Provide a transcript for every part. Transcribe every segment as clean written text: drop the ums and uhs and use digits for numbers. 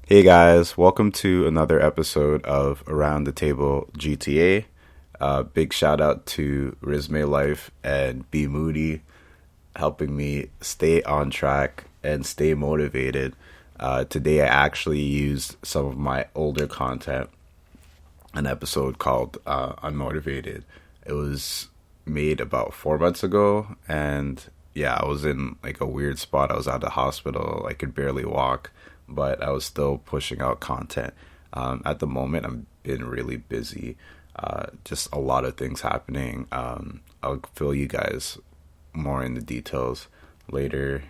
Hey guys, welcome to another episode of Around the Table GTA. Big shout out to Rizme Life and B Moody helping me stay on track and stay motivated. Today I actually used some of my older content, an episode called Unmotivated. It was made about 4 months ago, and yeah, I was in like a weird spot. I was at the hospital, I could barely walk, but I was still pushing out content. At the moment, I've been really busy, just a lot of things happening. I'll fill you guys more in the details later,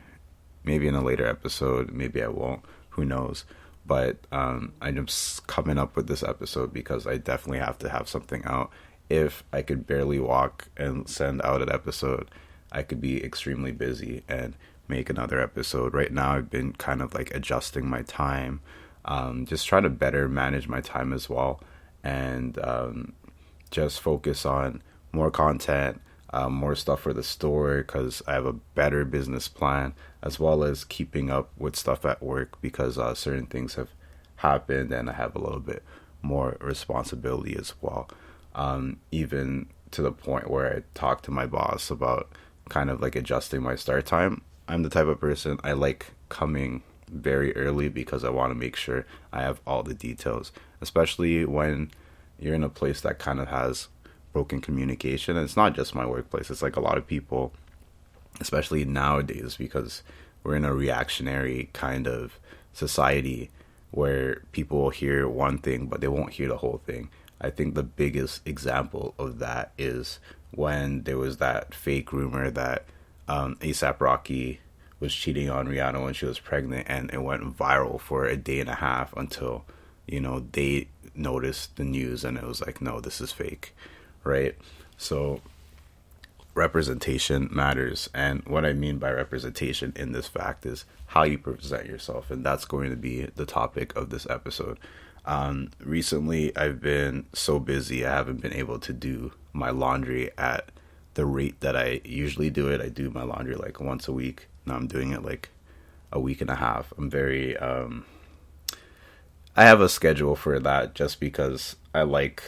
maybe in a later episode, maybe I won't, who knows. But I'm just coming up with this episode because I definitely have to have something out. If I could barely walk and send out an episode, I could be extremely busy and make another episode. Right now, I've been kind of like adjusting my time, just trying to better manage my time as well, and just focus on more content, more stuff for the store because I have a better business plan, as well as keeping up with stuff at work because certain things have happened and I have a little bit more responsibility as well. Even to the point where I talk to my boss about kind of like adjusting my start time. I'm the type of person I like coming very early because I want to make sure I have all the details, especially when you're in a place that kind of has broken communication. And it's not just my workplace, it's like a lot of people, especially nowadays, because we're in a reactionary kind of society where people will hear one thing, but they won't hear the whole thing. I think the biggest example of that is when there was that fake rumor that ASAP Rocky was cheating on Rihanna when she was pregnant, and it went viral for a day and a half until, they noticed the news and it was like, no, this is fake, right? So representation matters. And what I mean by representation in this fact is how you present yourself. And that's going to be the topic of this episode. Recently, I've been so busy, I haven't been able to do my laundry at the rate that I usually do it. I do my laundry like once a week. Now I'm doing it like a week and a half. I have a schedule for that just because I like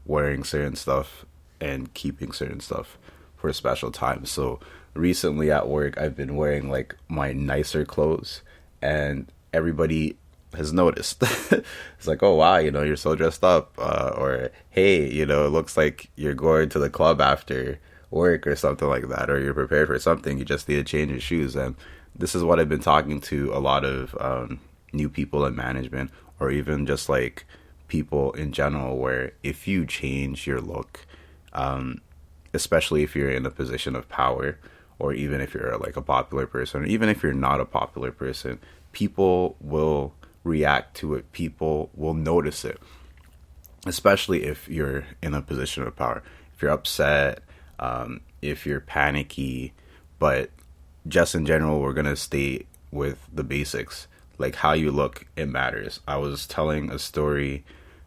wearing certain stuff and keeping certain stuff for a special time. So recently at work, I've been wearing like my nicer clothes, and everybody has noticed. It's like, oh wow, you're so dressed up, or hey, it looks like you're going to the club after work or something like that, or you're prepared for something, you just need to change your shoes. And this is what I've been talking to a lot of new people in management, or even just like people in general, where if you change your look, especially if you're in a position of power, or even if you're like a popular person, or even if you're not a popular person, people will react to it, people will notice it, especially if you're in a position of power. If you're upset, if you're panicky, but just in general, we're gonna stay with the basics. Like how you look, it matters. I was telling a story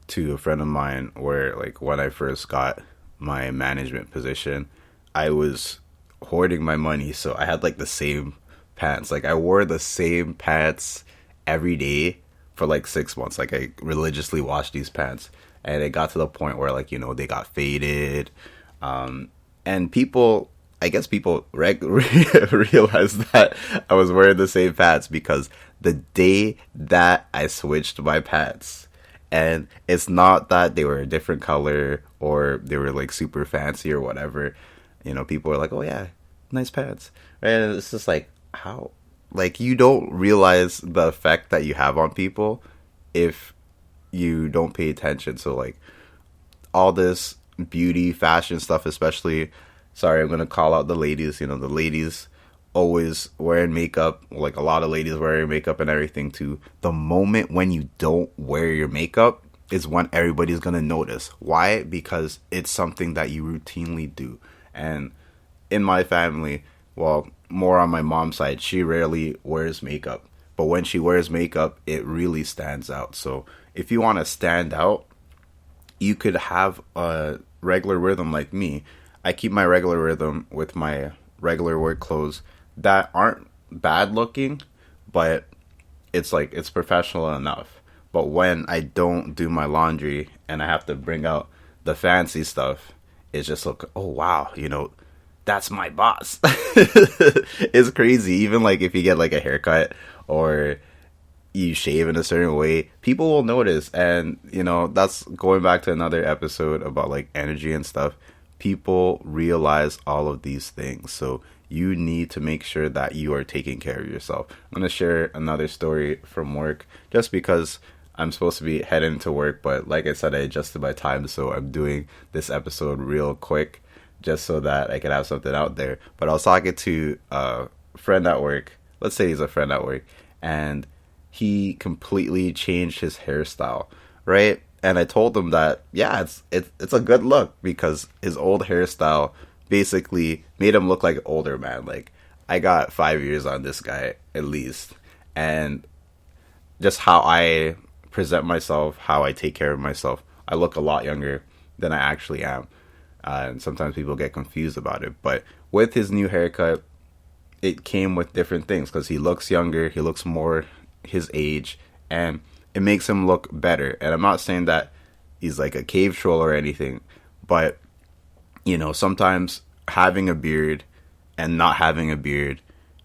to a friend of mine where, like, when I first got my management position, I was hoarding my money, so I had like the same pants. Like I wore the same pants every day for like 6 months. Like I religiously washed these pants, and it got to the point where, like, they got faded. And people, I guess people realized that I was wearing the same pants because the day that I switched my pants, and it's not that they were a different color or they were like super fancy or whatever, people were like, oh yeah, nice pants. Right? And it's just like, how? Like, you don't realize the effect that you have on people if you don't pay attention. So like all this beauty, fashion stuff, especially, sorry, I'm gonna call out the ladies. The ladies always wearing makeup, like a lot of ladies wearing makeup and everything too. The moment when you don't wear your makeup is when everybody's gonna notice. Why? Because it's something that you routinely do. And in my family, well, more on my mom's side, she rarely wears makeup, but when she wears makeup, it really stands out. So if you want to stand out, you could have a regular rhythm like me. I keep my regular rhythm with my regular work clothes that aren't bad looking, but it's like, it's professional enough. But when I don't do my laundry and I have to bring out the fancy stuff, it's just like, oh wow, that's my boss. It's crazy. Even like if you get like a haircut or you shave in a certain way, people will notice. And that's going back to another episode about like energy and stuff. People realize all of these things, so you need to make sure that you are taking care of yourself. I'm going to share another story from work just because I'm supposed to be heading to work, but like I said, I adjusted my time, so I'm doing this episode real quick just so that I can have something out there. But I was talking to a friend at work. Let's say he's a friend at work, and he completely changed his hairstyle, right? And I told him that, yeah, it's a good look because his old hairstyle basically made him look like an older man. Like, I got 5 years on this guy at least, and just how I present myself, how I take care of myself, I look a lot younger than I actually am. And sometimes people get confused about it. But with his new haircut, it came with different things because he looks younger, he looks more his age, and it makes him look better. And I'm not saying that he's like a cave troll or anything, but sometimes having a beard and not having a beard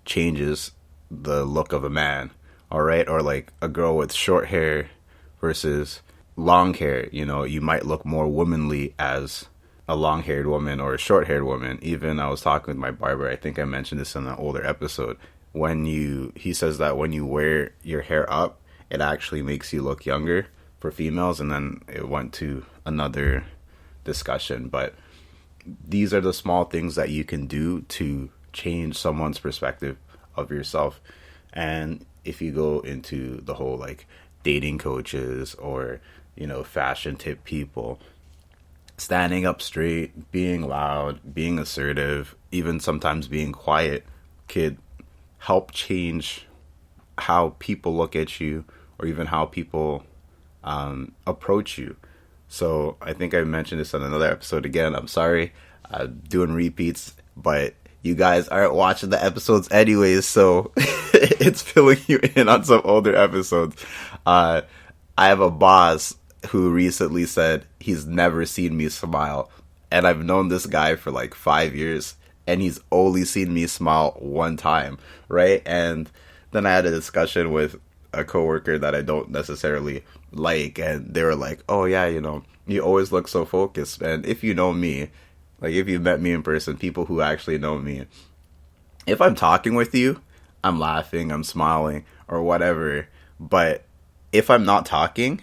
changes the look of a man, all right? Or like a girl with short hair versus long hair, you might look more womanly as a long-haired woman or a short-haired woman. Even I was talking with my barber, I think I mentioned this in an older episode, he says that when you wear your hair up, it actually makes you look younger for females. And then it went to another discussion, but these are the small things that you can do to change someone's perspective of yourself. And if you go into the whole like dating coaches or fashion tip people, standing up straight, being loud, being assertive, even sometimes being quiet could help change how people look at you or even how people approach you. So I think I mentioned this on another episode. Again, I'm sorry, doing repeats, but you guys aren't watching the episodes anyways, so it's filling you in on some older episodes. I have a boss who recently said he's never seen me smile, and I've known this guy for like 5 years, and he's only seen me smile one time, right? And then I had a discussion with a coworker that I don't necessarily like, and they were like, oh yeah, you always look so focused. And if you know me, like if you met me in person, people who actually know me, if I'm talking with you, I'm laughing, I'm smiling or whatever, but if I'm not talking,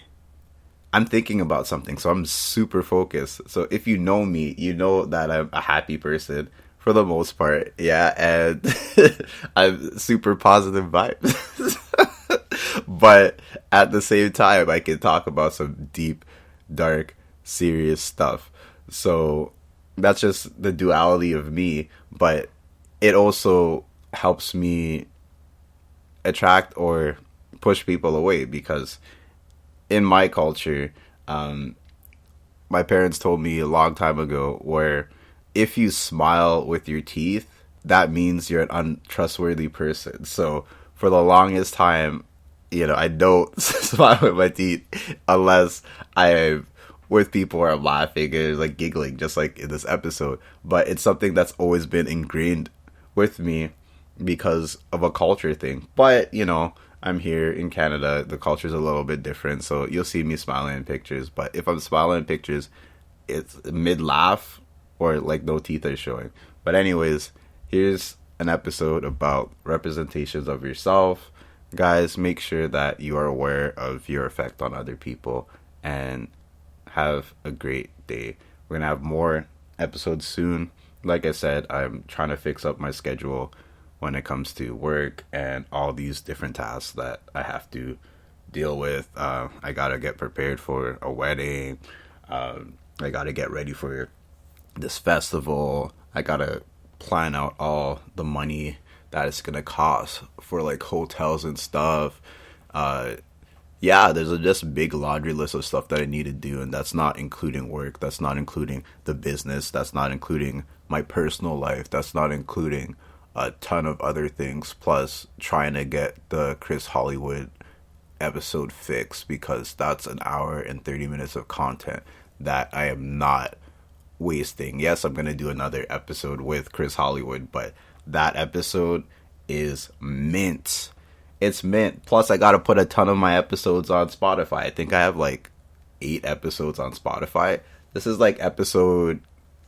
I'm thinking about something, so I'm super focused. So if you know me, you know that I'm a happy person for the most part, yeah, and I'm super positive vibes. But at the same time, I can talk about some deep, dark, serious stuff. So that's just the duality of me, but it also helps me attract or push people away because in my culture, my parents told me a long time ago where if you smile with your teeth, that means you're an untrustworthy person. So for the longest time, I don't smile with my teeth unless I'm with people where I'm laughing and like giggling, just like in this episode. But it's something that's always been ingrained with me because of a culture thing. But, I'm here in Canada, the culture's a little bit different, so you'll see me smiling in pictures. But if I'm smiling in pictures, it's mid-laugh or like no teeth are showing. But anyways, here's an episode about representations of yourself. Guys, make sure that you are aware of your effect on other people and have a great day. We're going to have more episodes soon. Like I said, I'm trying to fix up my schedule when it comes to work and all these different tasks that I have to deal with. I gotta get prepared for a wedding. I gotta get ready for this festival. I gotta plan out all the money that it's gonna cost for like hotels and stuff. Yeah, there's a just big laundry list of stuff that I need to do, and that's not including work. That's not including the business. That's not including my personal life. That's not including a ton of other things, plus trying to get the Chris Hollywood episode fix, because that's an hour and 30 minutes of content that I am not wasting. Yes, I'm going to do another episode with Chris Hollywood, but that episode is mint. It's mint. Plus, I got to put a ton of my episodes on Spotify. I think I have like 8 episodes on Spotify. This is like episode,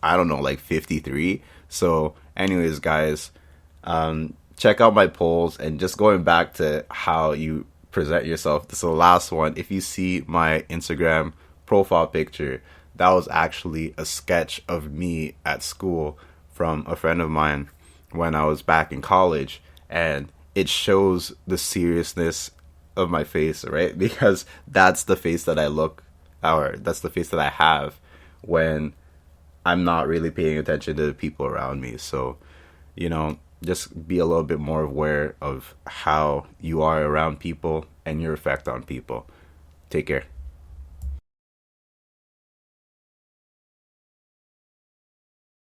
I don't know, like 53. So, anyways, guys, check out my polls. And just going back to how you present yourself, this is the last one. If you see my Instagram profile picture, that was actually a sketch of me at school from a friend of mine when I was back in college. And it shows the seriousness of my face, right? Because that's the face that that's the face that I have when I'm not really paying attention to the people around me. So, just be a little bit more aware of how you are around people and your effect on people. Take care.